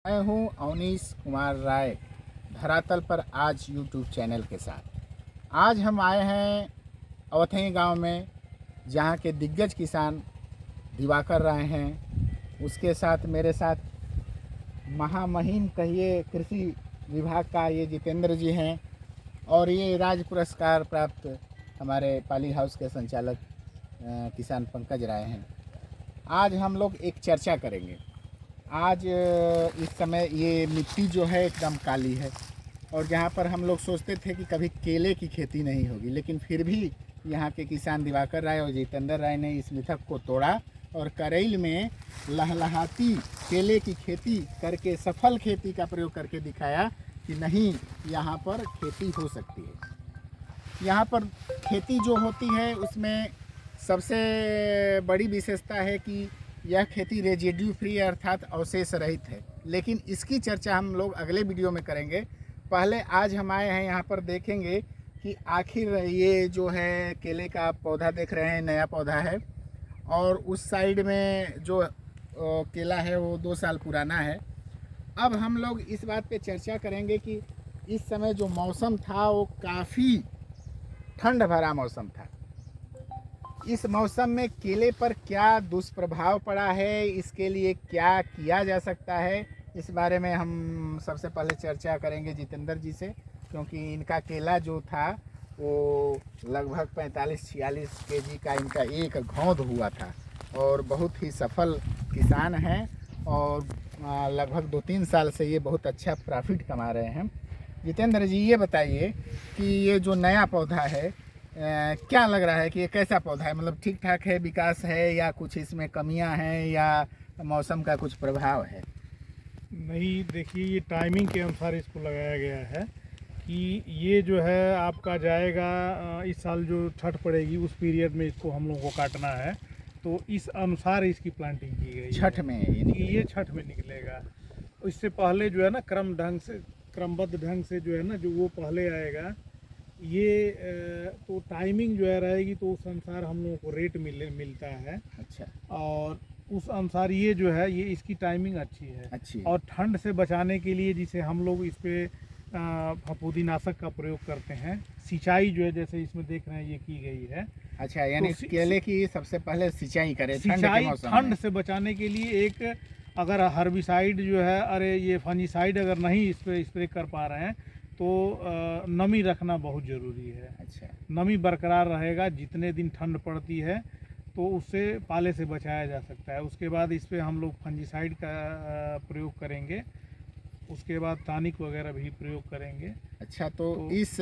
मैं हूं अवनीश कुमार राय, धरातल पर आज यूट्यूब चैनल के साथ। आज हम आए हैं अवथई गांव में, जहां के दिग्गज किसान दिवाकर राय हैं। उसके साथ मेरे साथ महामहिम कहिए कृषि विभाग का ये जितेंद्र जी हैं, और ये राज्य पुरस्कार प्राप्त हमारे पाली हाउस के संचालक किसान पंकज राय हैं। आज हम लोग एक चर्चा करेंगे। आज इस समय ये मिट्टी जो है एकदम काली है, और जहाँ पर हम लोग सोचते थे कि कभी केले की खेती नहीं होगी, लेकिन फिर भी यहाँ के किसान दिवाकर राय और जितेंद्र राय ने इस मिथक को तोड़ा और करेल में लहलहाती केले की खेती करके सफल खेती का प्रयोग करके दिखाया कि नहीं, यहाँ पर खेती हो सकती है। यहाँ पर खेती जो होती है उसमें सबसे बड़ी विशेषता है कि यह खेती रेजिड्यू फ्री अर्थात अवशेष रहित है, लेकिन इसकी चर्चा हम लोग अगले वीडियो में करेंगे। पहले आज हम आए हैं यहाँ पर, देखेंगे कि आखिर ये जो है केले का पौधा देख रहे हैं, नया पौधा है, और उस साइड में जो केला है वो 2 साल पुराना है। अब हम लोग इस बात पे चर्चा करेंगे कि इस समय जो मौसम था वो काफ़ी ठंड भरा मौसम था। इस मौसम में केले पर क्या दुष्प्रभाव पड़ा है, इसके लिए क्या किया जा सकता है, इस बारे में हम सबसे पहले चर्चा करेंगे जितेंद्र जी से, क्योंकि इनका केला जो था वो लगभग 45-46 केजी का इनका एक घौंद हुआ था, और बहुत ही सफल किसान हैं, और लगभग 2-3 साल से ये बहुत अच्छा प्रॉफिट कमा रहे हैं। जितेंद्र जी, ये बताइए कि ये जो नया पौधा है, क्या लग रहा है कि ये कैसा पौधा है? मतलब ठीक ठाक है, विकास है, या कुछ इसमें कमियां हैं, या मौसम का कुछ प्रभाव है? नहीं, देखिए, ये टाइमिंग के अनुसार इसको लगाया गया है कि ये जो है आपका जाएगा इस साल जो छठ पड़ेगी उस पीरियड में इसको हम लोगों को काटना है, तो इस अनुसार इसकी प्लांटिंग की गई छठ है में ये छठ में निकलेगा। इससे पहले जो है ना क्रमबद्ध ढंग से जो है ना, जो वो पहले आएगा ये तो टाइमिंग जो है रहेगी, तो उस अनुसार हम लोगों को रेट मिलता है। अच्छा, और उस अनुसार ये जो है ये इसकी टाइमिंग अच्छी है। अच्छी। और ठंड से बचाने के लिए जिसे हम लोग इस पे फफूंदीनाशक का प्रयोग करते हैं, सिंचाई जो है जैसे इसमें देख रहे हैं ये की गई है। अच्छा, यानी तो केले की सबसे पहले सिंचाई करें ठंड के सिंचाई मौसम ठंड में। से बचाने के लिए एक, अगर हर्बिसाइड जो है, अरे ये फंजीसाइड अगर नहीं इस पे स्प्रे कर पा रहे हैं तो नमी रखना बहुत ज़रूरी है। अच्छा, नमी बरकरार रहेगा, जितने दिन ठंड पड़ती है तो उससे पाले से बचाया जा सकता है। उसके बाद इस पे हम लोग फंजीसाइड का प्रयोग करेंगे, उसके बाद टॉनिक वगैरह भी प्रयोग करेंगे। अच्छा। तो इस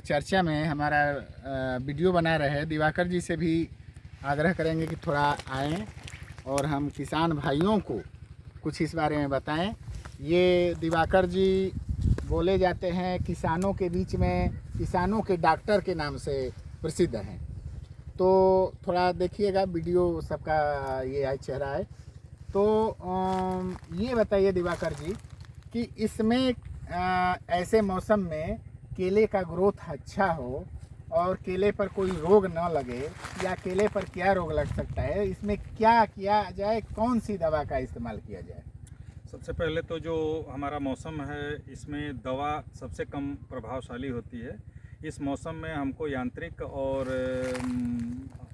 चर्चा में हमारा वीडियो बना रहे दिवाकर जी से भी आग्रह करेंगे कि थोड़ा आएँ और हम किसान भाइयों को कुछ इस बारे में बताएं। ये दिवाकर जी बोले जाते हैं किसानों के बीच में, किसानों के डॉक्टर के नाम से प्रसिद्ध हैं। तो थोड़ा देखिएगा वीडियो, सबका ये आई चेहरा है। तो ये बताइए दिवाकर जी कि इसमें ऐसे मौसम में केले का ग्रोथ अच्छा हो और केले पर कोई रोग न लगे, या केले पर क्या रोग लग सकता है, इसमें क्या किया जाए, कौन सी दवा का इस्तेमाल किया जाए? सबसे पहले तो जो हमारा मौसम है इसमें दवा सबसे कम प्रभावशाली होती है। इस मौसम में हमको यांत्रिक और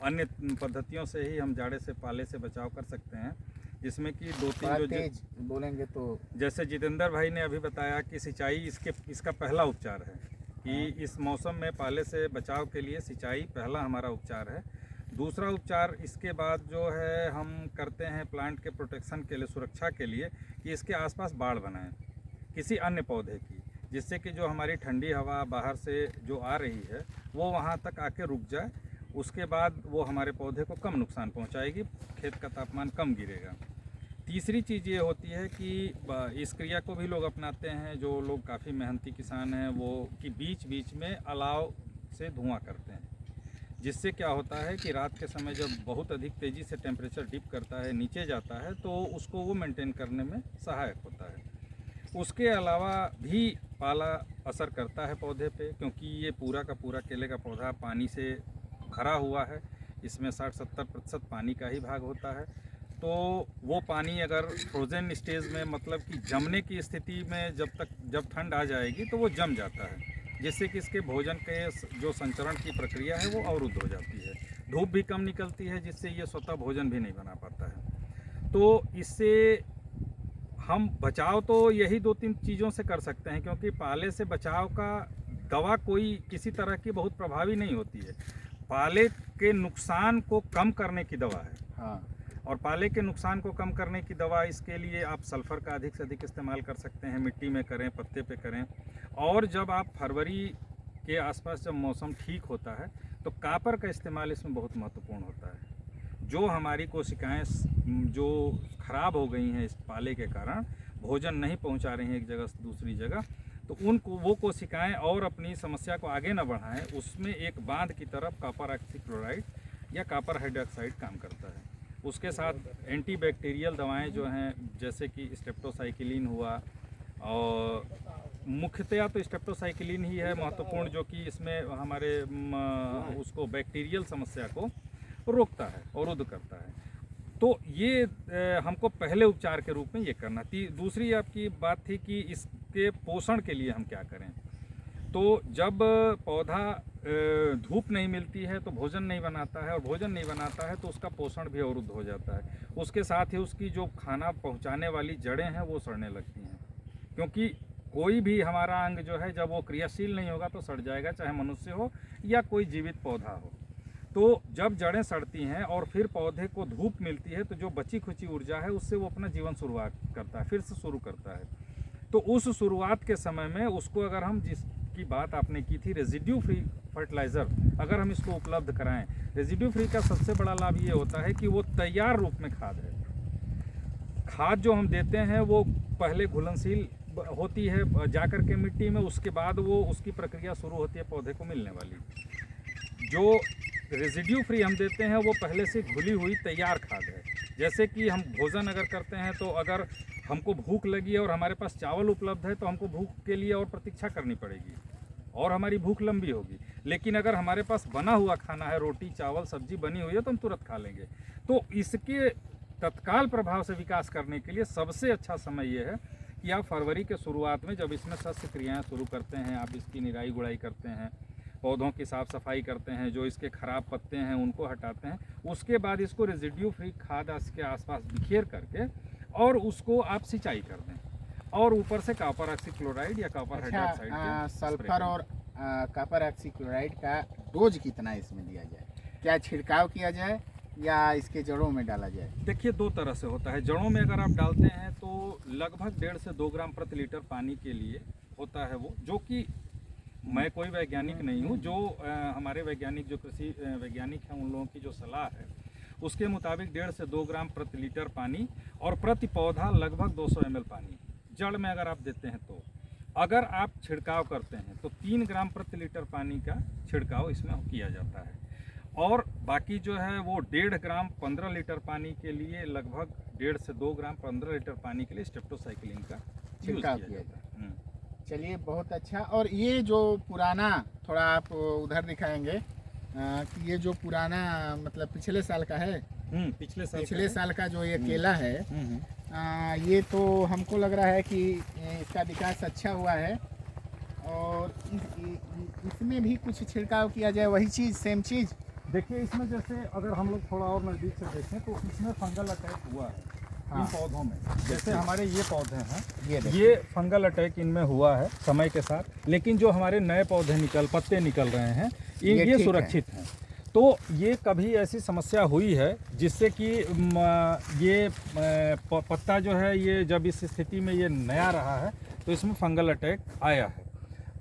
अन्य पद्धतियों से ही हम जाड़े से पाले से बचाव कर सकते हैं, जिसमें कि 2-3 जो तेज बोलेंगे तो। जैसे जितेंद्र भाई ने अभी बताया कि सिंचाई इसका पहला उपचार है कि इस मौसम में पाले से बचाव के लिए सिंचाई पहला हमारा उपचार है। दूसरा उपचार इसके बाद जो है हम करते हैं प्लांट के प्रोटेक्शन के लिए, सुरक्षा के लिए, कि इसके आसपास बाड़ बनाएं किसी अन्य पौधे की, जिससे कि जो हमारी ठंडी हवा बाहर से जो आ रही है वो वहाँ तक आके रुक जाए। उसके बाद वो हमारे पौधे को कम नुकसान पहुँचाएगी, खेत का तापमान कम गिरेगा। तीसरी चीज़ ये होती है कि इस क्रिया को भी लोग अपनाते हैं, जो लोग काफ़ी मेहनती किसान हैं वो, कि बीच बीच में अलाव से धुआं करते हैं, जिससे क्या होता है कि रात के समय जब बहुत अधिक तेज़ी से टेम्परेचर डिप करता है, नीचे जाता है, तो उसको वो मेंटेन करने में सहायक होता है। उसके अलावा भी पाला असर करता है पौधे पे, क्योंकि ये पूरा का पूरा केले का पौधा पानी से भरा हुआ है। इसमें 60-70% पानी का ही भाग होता है। तो वो पानी अगर फ्रोजन स्टेज में, मतलब कि जमने की स्थिति में जब ठंड आ जाएगी तो वो जम जाता है, जिससे कि इसके भोजन के जो संचरण की प्रक्रिया है वो अवरुद्ध हो जाती है। धूप भी कम निकलती है, जिससे ये स्वतः भोजन भी नहीं बना पाता है। तो इससे हम बचाव तो यही 2-3 चीज़ों से कर सकते हैं, क्योंकि पाले से बचाव का दवा कोई किसी तरह की बहुत प्रभावी नहीं होती है। पाले के नुकसान को कम करने की दवा है। हाँ। और पाले के नुकसान को कम करने की दवा, इसके लिए आप सल्फ़र का अधिक से अधिक इस्तेमाल कर सकते हैं। मिट्टी में करें, पत्ते पे करें। और जब आप फरवरी के आसपास जब मौसम ठीक होता है तो कापर का इस्तेमाल इसमें बहुत महत्वपूर्ण होता है। जो हमारी कोशिकाएं जो ख़राब हो गई हैं इस पाले के कारण, भोजन नहीं पहुंचा रही हैं एक जगह से दूसरी जगह, तो उनको वो कोशिकाएं और अपनी समस्या को आगे न बढ़ाएं, उसमें एक बांध की तरफ कॉपर ऑक्सीक्लोराइड या कॉपर हाइड्रोक्साइड काम करता है। उसके साथ एंटीबैक्टीरियल दवाएं जो हैं, जैसे कि स्ट्रेप्टोसाइक्लिन हुआ, और मुख्यतया तो स्ट्रेप्टोसाइक्लिन ही है महत्वपूर्ण, जो कि इसमें हमारे उसको बैक्टीरियल समस्या को रोकता है, अवरुद्ध करता है। तो ये हमको पहले उपचार के रूप में ये करना थी। दूसरी आपकी बात थी कि इसके पोषण के लिए हम क्या करें। तो जब पौधा धूप नहीं मिलती है तो भोजन नहीं बनाता है, और भोजन नहीं बनाता है तो उसका पोषण भी अवरुद्ध हो जाता है। उसके साथ ही उसकी जो खाना पहुंचाने वाली जड़ें हैं वो सड़ने लगती हैं, क्योंकि कोई भी हमारा अंग जो है जब वो क्रियाशील नहीं होगा तो सड़ जाएगा, चाहे मनुष्य हो या कोई जीवित पौधा हो। तो जब जड़ें सड़ती हैं और फिर पौधे को धूप मिलती है तो जो बची खुची ऊर्जा है उससे वो अपना जीवन शुरुआत करता है, फिर से शुरू करता है। तो उस शुरुआत के समय में उसको, अगर हम जिसकी बात आपने की थी रेजिड्यू फ्री फर्टिलाइज़र, अगर हम इसको उपलब्ध कराएं, रेजिड्यू फ्री का सबसे बड़ा लाभ ये होता है कि वो तैयार रूप में खाद है। खाद जो हम देते हैं वो पहले घुलनशील होती है जाकर के मिट्टी में, उसके बाद वो उसकी प्रक्रिया शुरू होती है पौधे को मिलने वाली। जो रेजिड्यू फ्री हम देते हैं वो पहले से घुली हुई तैयार खाद है। जैसे कि हम भोजन अगर करते हैं तो अगर हमको भूख लगी है और हमारे पास चावल उपलब्ध है तो हमको भूख के लिए और प्रतीक्षा करनी पड़ेगी और हमारी भूख लंबी होगी। लेकिन अगर हमारे पास बना हुआ खाना है, रोटी चावल सब्जी बनी हुई है, तो हम तुरंत खा लेंगे। तो इसके तत्काल प्रभाव से विकास करने के लिए सबसे अच्छा समय ये है कि आप फरवरी के शुरुआत में जब इसमें शस्य क्रियाएँ शुरू करते हैं, आप इसकी निराई गुड़ाई करते हैं, पौधों की साफ़ सफाई करते हैं, जो इसके ख़राब पत्ते हैं उनको हटाते हैं, उसके बाद इसको रेजिड्यू फ्री खाद इसके आसपास बिखेर करके और उसको आप सिंचाई कर दें, और ऊपर से कॉपर ऑक्सीक्लोराइड या कॉपर हाइड्रोक्साइड, सल्फर और कॉपर ऑक्सीक्लोराइड का डोज कितना इसमें दिया जाए? क्या छिड़काव किया जाए या इसके जड़ों में डाला जाए? देखिए, 2 तरह से होता है। जड़ों में अगर आप डालते हैं तो लगभग 1.5 से 2 ग्राम प्रति लीटर पानी के लिए होता है वो, जो कि मैं कोई वैज्ञानिक नहीं हूँ, जो हमारे वैज्ञानिक जो कृषि वैज्ञानिक हैं उन लोगों की जो सलाह है उसके मुताबिक 1.5 से 2 ग्राम प्रति लीटर पानी, और प्रति पौधा लगभग 200 ml पानी जड़ में अगर आप देते हैं। तो अगर आप छिड़काव करते हैं तो 3 ग्राम प्रति लीटर पानी का छिड़काव इसमें किया जाता है, और बाकी जो है वो 1.5 ग्राम 15 लीटर पानी के लिए, लगभग 1.5 से 2 ग्राम 15 लीटर पानी के लिए स्ट्रेप्टोसाइक्लिन का छिड़काव किया जाता है। चलिए, बहुत अच्छा। और ये जो पुराना, थोड़ा आप उधर दिखाएंगे कि ये जो पुराना मतलब पिछले साल का है, पिछले साल का जो ये केला है, ये तो हमको लग रहा है कि इसका विकास अच्छा हुआ है, और इसमें भी कुछ छिड़काव किया जाए, वही चीज़, सेम चीज़। देखिए, इसमें जैसे अगर हम लोग थोड़ा और नज़दीक से देखें तो इसमें फंगल अटैक हुआ है। हाँ। इन पौधों में जैसे हमारे ये पौधे हैं, ये फंगल अटैक इनमें हुआ है समय के साथ, लेकिन जो हमारे नए पौधे पत्ते निकल रहे हैं ये सुरक्षित हैं। तो ये कभी ऐसी समस्या हुई है जिससे कि ये पत्ता जो है, ये जब इस स्थिति में ये नया रहा है तो इसमें फंगल अटैक आया है,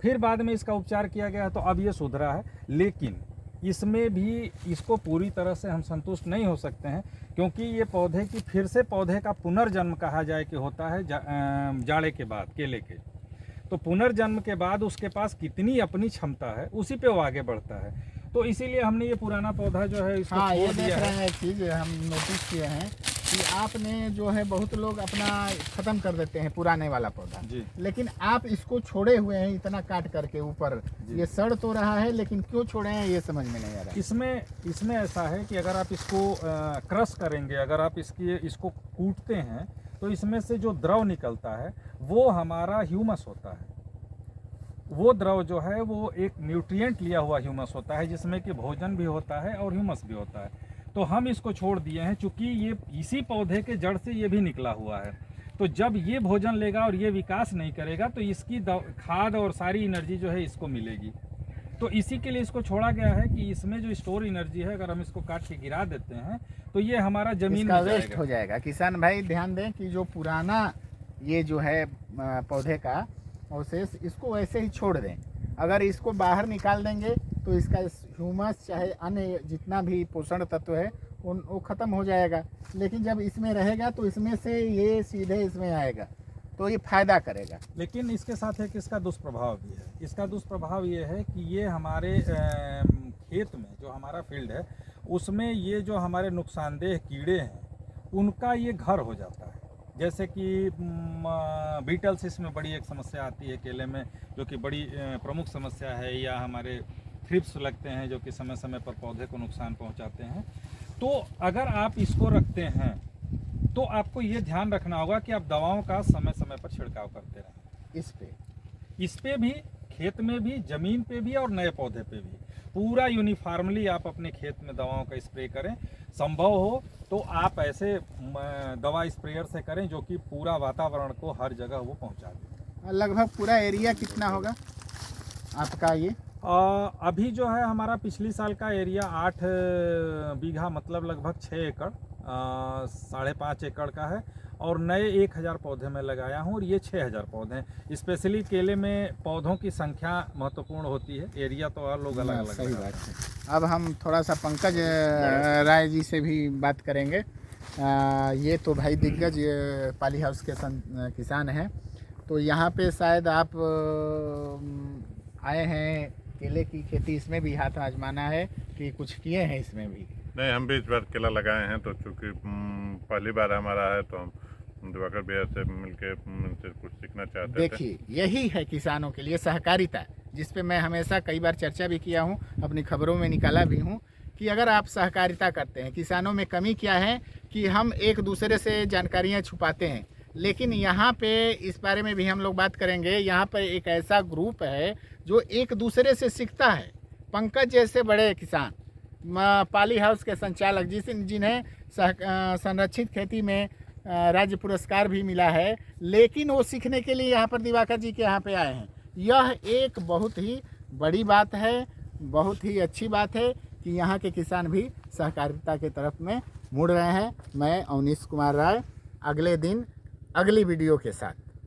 फिर बाद में इसका उपचार किया गया तो अब ये सुधरा है। लेकिन इसमें भी इसको पूरी तरह से हम संतुष्ट नहीं हो सकते हैं, क्योंकि ये पौधे की फिर से पौधे का पुनर्जन्म कहा जाए कि होता है जाड़े के बाद केले के। तो पुनर्जन्म के बाद उसके पास कितनी अपनी क्षमता है उसी पे वो आगे बढ़ता है। तो इसीलिए हमने ये पुराना पौधा जो है इसको छोड़ दिया है। चीज़ हम नोटिस किए हैं कि आपने जो है बहुत लोग अपना ख़त्म कर देते हैं पुराने वाला पौधा, जी लेकिन आप इसको छोड़े हुए हैं इतना काट करके ऊपर। जी। ये सड़ तो रहा है लेकिन क्यों छोड़े हैं ये समझ में नहीं आ रहा है। इसमें ऐसा है कि अगर आप इसको क्रश करेंगे, अगर आप इसको कूटते हैं तो इसमें से जो द्रव निकलता है वो हमारा ह्यूमस होता है। वो द्रव जो है वो एक न्यूट्रिएंट लिया हुआ ह्यूमस होता है, जिसमें कि भोजन भी होता है और ह्यूमस भी होता है। तो हम इसको छोड़ दिए हैं, चूँकि ये इसी पौधे के जड़ से ये भी निकला हुआ है। तो जब ये भोजन लेगा और ये विकास नहीं करेगा तो इसकी खाद और सारी एनर्जी जो है इसको मिलेगी। तो इसी के लिए इसको छोड़ा गया है कि इसमें जो स्टोर एनर्जी है, अगर हम इसको काट के गिरा देते हैं तो ये हमारा जमीन इसका में वेस्ट जाएगा। हो जाएगा। किसान भाई ध्यान दें कि जो पुराना ये जो है पौधे का अवशेष, इसको वैसे ही छोड़ दें। अगर इसको बाहर निकाल देंगे तो इसका ह्यूमस चाहे अन्य जितना भी पोषण तत्व है वो ख़त्म हो जाएगा। लेकिन जब इसमें रहेगा तो इसमें से ये सीधे इसमें आएगा तो ये फायदा करेगा। लेकिन इसके साथ एक इसका दुष्प्रभाव भी है। इसका दुष्प्रभाव ये है कि ये हमारे खेत में जो हमारा फील्ड है उसमें ये जो हमारे नुकसानदेह कीड़े हैं उनका ये घर हो जाता है। जैसे कि बीटल्स इसमें बड़ी एक समस्या आती है केले में, जो कि बड़ी प्रमुख समस्या है, या हमारे थ्रिप्स लगते हैं जो कि समय समय पर पौधे को नुकसान पहुंचाते हैं। तो अगर आप इसको रखते हैं तो आपको ये ध्यान रखना होगा कि आप दवाओं का समय समय पर छिड़काव करते रहें। इस पे भी, खेत में भी, ज़मीन पे भी और नए पौधे पे भी पूरा यूनिफॉर्मली आप अपने खेत में दवाओं का स्प्रे करें। संभव हो तो आप ऐसे दवा स्प्रेयर से करें जो कि पूरा वातावरण को हर जगह वो पहुंचा दे। लगभग पूरा एरिया कितना होगा आपका ये? अभी जो है हमारा पिछली साल का एरिया 8 बीघा, मतलब लगभग 6 एकड़, 5.5 एकड़ का है, और नए 1000 पौधे में लगाया हूँ और ये 6000 पौधे हैं। स्पेशली केले में पौधों की संख्या महत्वपूर्ण होती है, एरिया तो और लोग अलग अलग। सही बात है। अब हम थोड़ा सा पंकज राय जी से भी बात करेंगे। ये तो भाई दिग्गज पाली हाउस के किसान हैं, तो यहाँ पे शायद आप आए हैं, केले की खेती इसमें भी हाथ आजमाना है कि कुछ किए हैं इसमें भी? नहीं, हम भी इस बार केला लगाए हैं, तो चूँकि पहली बार हमारा है तो हम दिवाकर भैया से मिलके उनसे कुछ सीखना चाहते थे। देखिए, यही है किसानों के लिए सहकारिता, जिस पे मैं हमेशा कई बार चर्चा भी किया हूँ, अपनी खबरों में निकाला भी हूँ कि अगर आप सहकारिता करते हैं, किसानों में कमी क्या है कि हम एक दूसरे से जानकारियाँ छुपाते हैं। लेकिन यहाँ पे इस बारे में भी हम लोग बात करेंगे। यहाँ पर एक ऐसा ग्रुप है जो एक दूसरे से सीखता है। पंकज जैसे बड़े किसान, पाली हाउस के संचालक, जिन्हें संरक्षित खेती में राज्य पुरस्कार भी मिला है, लेकिन वो सीखने के लिए यहाँ पर दिवाकर जी के यहाँ पे आए हैं। यह एक बहुत ही बड़ी बात है, बहुत ही अच्छी बात है कि यहाँ के किसान भी सहकारिता के तरफ में मुड़ रहे हैं। मैं अवनीश कुमार राय, अगले दिन अगली वीडियो के साथ।